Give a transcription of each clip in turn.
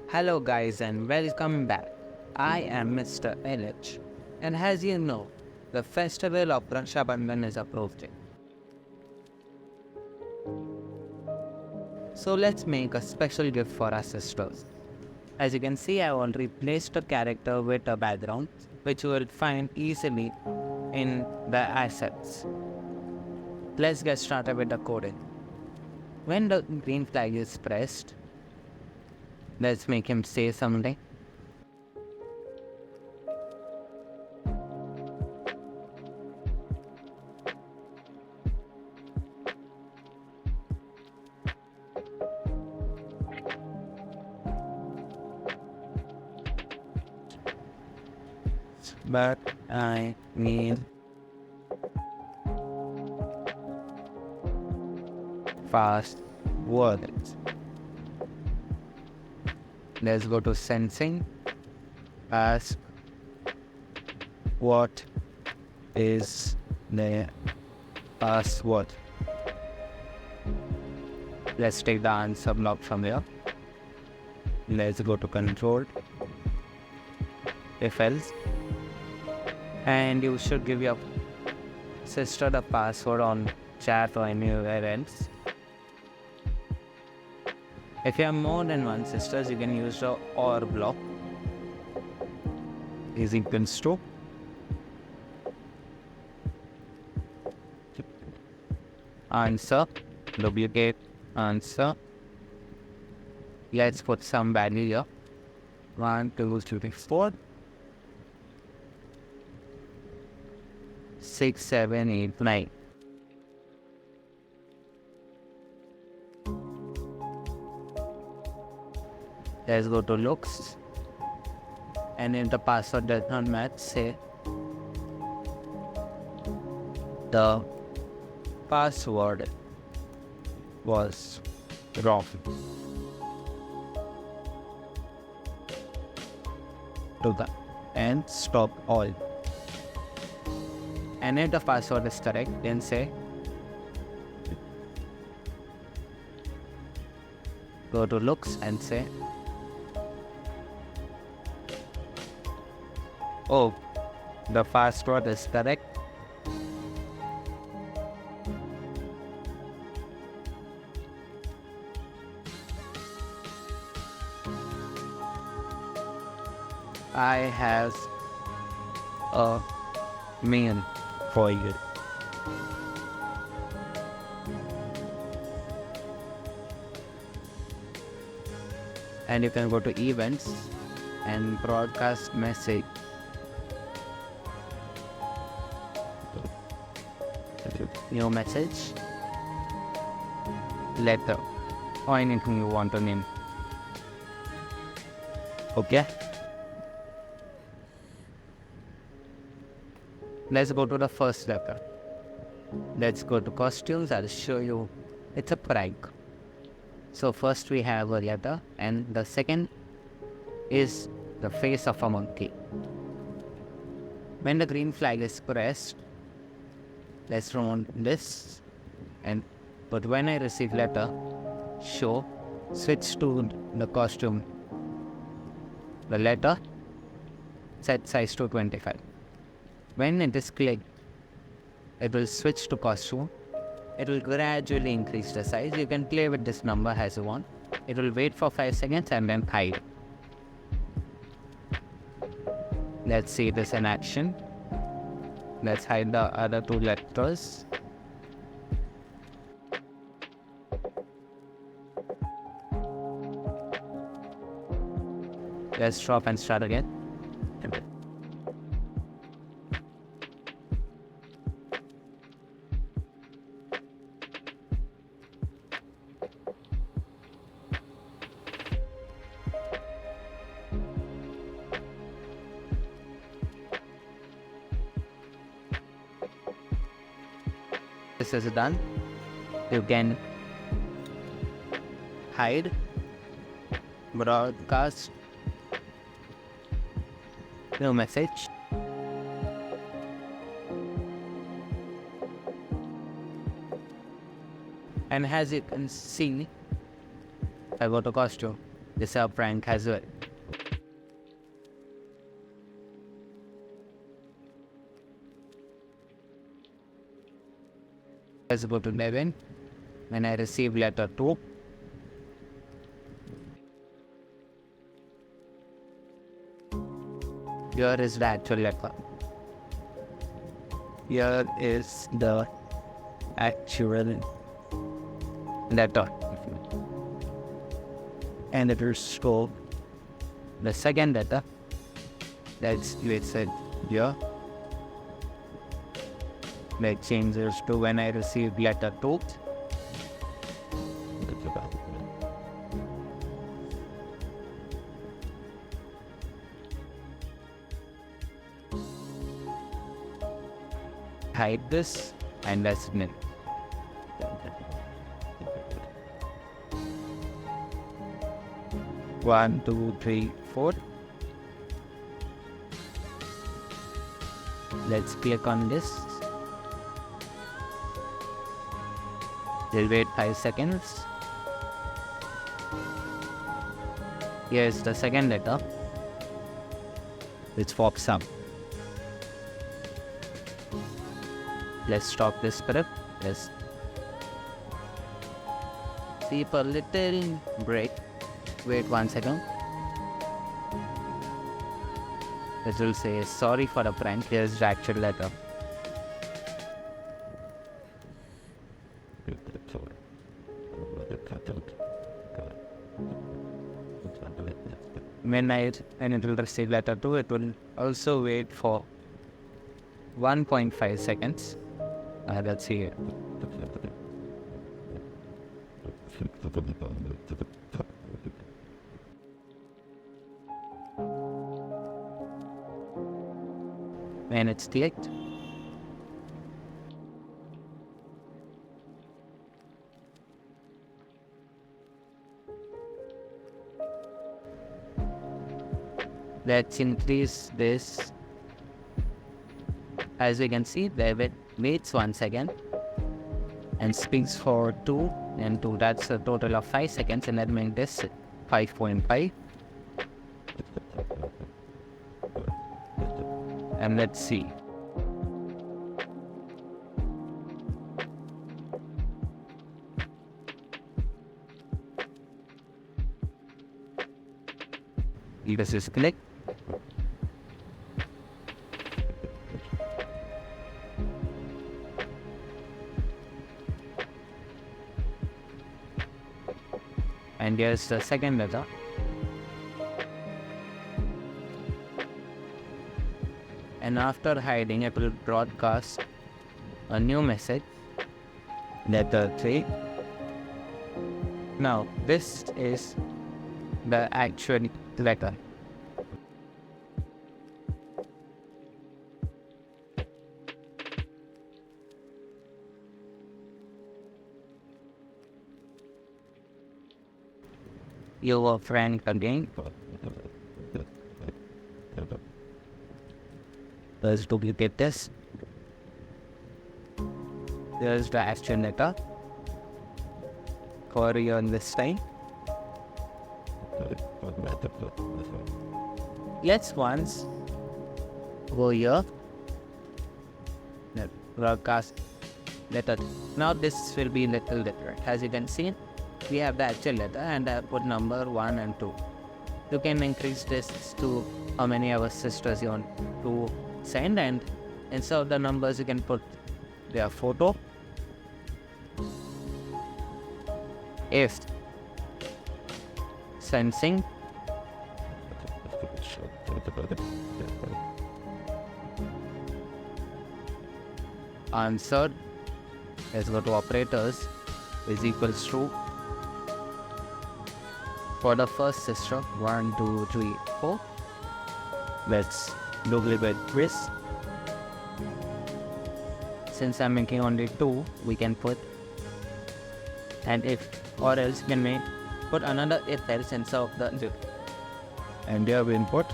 Hello, guys, and welcome back. I am Mr. LH, and as you know, the festival of Rakshabandhan is approaching. So let's make a special gift for our sisters. As you can see, I already placed a character with a background, which you will find easily in the assets. Let's get started with the coding. When the green flag is pressed, let's make him say something. But I need fast words. Let's go to sensing. Ask what is the password. Let's take the answer block from here. Let's go to control. If else. And you should give your sister the password on chat or anywhere else. If you have more than one sisters, you can use the OR block. Is equals to answer, duplicate answer. Let's put some value here. 1, 2, 3, 4. 6, 7, 8, 9. Let's go to looks. And if the password does not match, say the password was wrong. To the and stop all. And if the password is correct, then say go to looks and say oh, the password is correct. I have a meal for you. And you can go to events and broadcast message. New message, letter, or anything you want to name. Okay. Let's go to the first letter. Let's go to costumes. I'll show you. It's a prank. So first we have a letter, and the second is the face of a monkey. When the green flag is pressed, let's remove this, but when I receive letter, show, switch to the costume. The letter, set size to 25. When it is clicked, it will switch to costume. It will gradually increase the size. You can play with this number as you want. It will wait for 5 seconds and then hide. Let's see this in action. Let's hide the other 2 letters. Let's drop and start again. This is done. You can hide, broadcast, new message. And as you can see, I got a costume. This is a prank as well. Let's go to 11. When I receive letter 2, here is the actual letter. Here is the actual letter. And it is for the second letter. That's listed here. That changes to when I receive letter 2. Hide this and let's nil. One, two, three, four. Let's click on this. We'll wait 5 seconds. Here's the second letter, which pops up. Let's stop this script. Let's keep a little break. Wait 1 second. It will say sorry for the prank. Here's the actual letter. When it will receive letter 2, it will also wait for 1.5 seconds. Let's see it. When it's clicked, let's increase this. As we can see, there waits 1 second and speaks for 2 and 2. That's a total of 5 seconds, and that makes this 5.5. And let's see. This is click. And here's the second letter. And after hiding, it will broadcast a new message, letter 3. Now, this is the actual letter. Your friend again. Let's duplicate this. There's the actual letter. Query on this time. Let's once go here. Broadcast letter. Now this will be little different. As you can see, we have the actual letter and I put number 1 and 2. You can increase this to how many of our sisters you want to send, and instead of the numbers you can put their photo. If sensing answered, let's go to operators, is equals to, for the first sister, 1, 2, 3, 4. Let's duplicate this. Since I'm making only 2, we can put, and if, or else you can put another if else instead of the 0. And here we input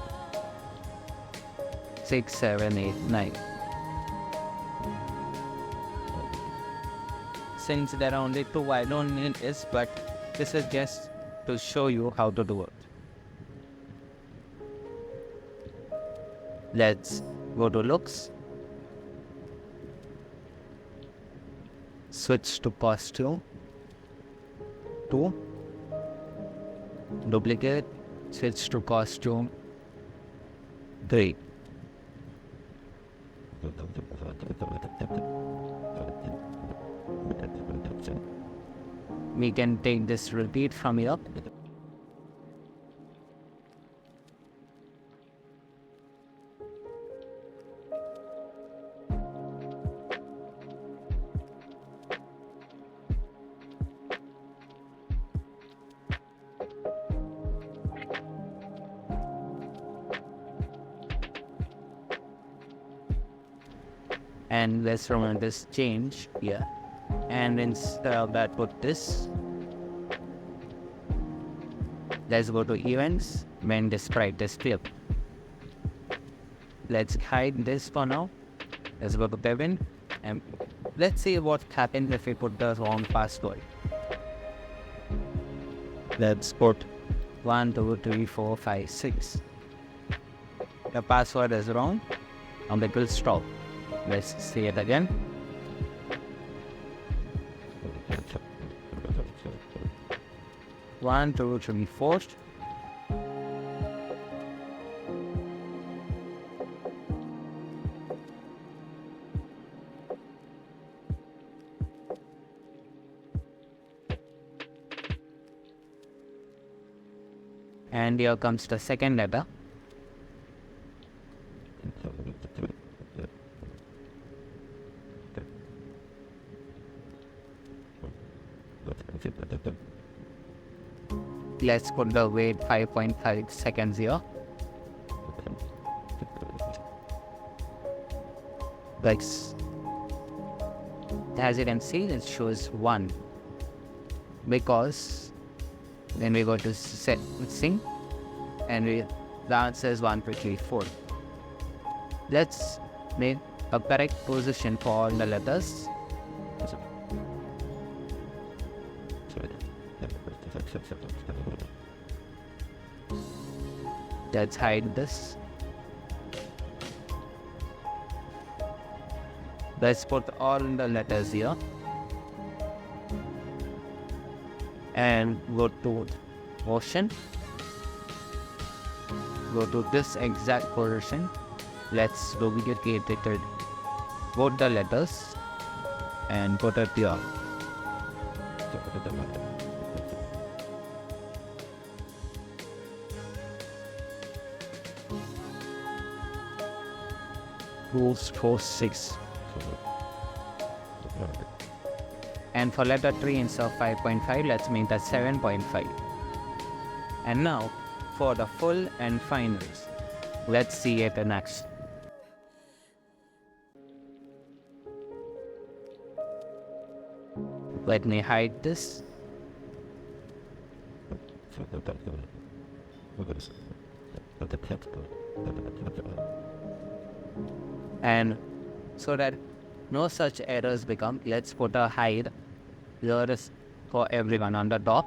6, 7, 8, 9. Since there are only 2, I don't need this, but this is just to show you how to do it. Let's go to looks, switch to costume 2, duplicate, switch to costume 3. We can take this repeat from here. And let's remember this change here. And instead of that, put this. Let's go to events when the sprite is filled. Let's hide this for now. Let's go to Kevin and let's see what happens if we put the wrong password. Let's put 1, 2, 3, 4, 5, 6. The password is wrong and it will stop. Let's see it again. One, two, three, four. And here comes the second letter. Let's put the wait 5.5 seconds here. As you can see, it shows 1 because when we go to sing and the answer is 1, 2, 3, 4. Let's make a correct position for all the letters. Let's hide this. Let's put all the letters here and go to motion. Go to this exact position. Let's duplicate it, both the letters and put it here. Rules 4, 6. And for letter 3 instead of 5.5, let's make that 7.5. And now for the full and finals, let's see it in action. Let me hide this. And so that no such errors become, let's put a hide here is for everyone on the top.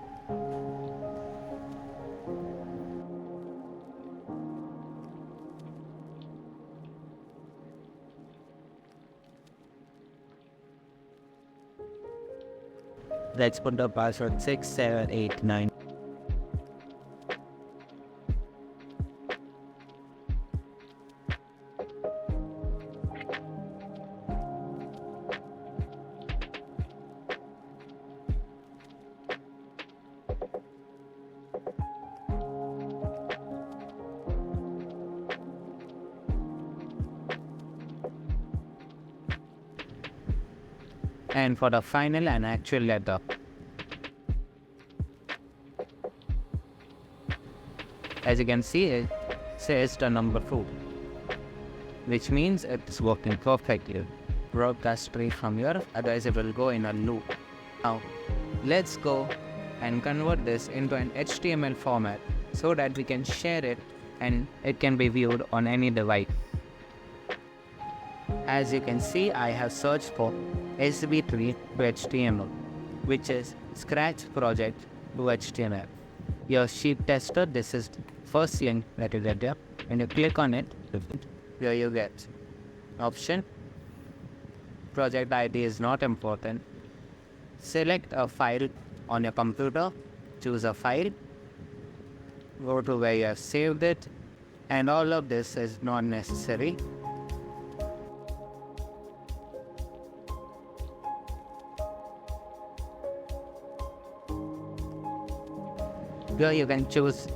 Let's put the password 6, 7, 8, 9. And for the final and actual letter, as you can see, it says the number 2, which means it's working perfectly. Broadcast straight from here, otherwise it will go in a loop. Now, let's go and convert this into an HTML format so that we can share it and it can be viewed on any device. As you can see, I have searched for SB3 to HTML, which is Scratch project to HTML. your sheet tester. This is first link that you get there. When you click on it, here you get option. Project ID is not important. Select a file on your computer. Choose a file. Go to where you have saved it. And all of this is not necessary. Here you can choose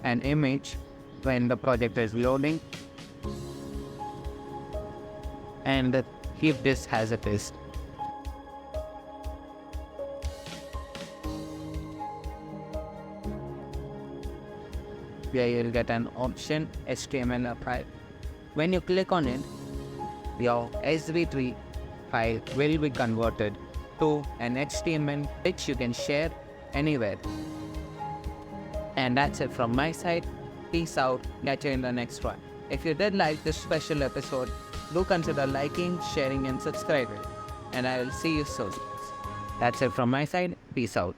an image when the project is loading and keep this as it is. Here you'll get an option HTML file. When you click on it, your SV3 file will be converted to an HTML which you can share anywhere. And that's it from my side. Peace out. Catch you in the next one. If you did like this special episode, do consider liking, sharing and subscribing. And I will see you soon. That's it from my side. Peace out.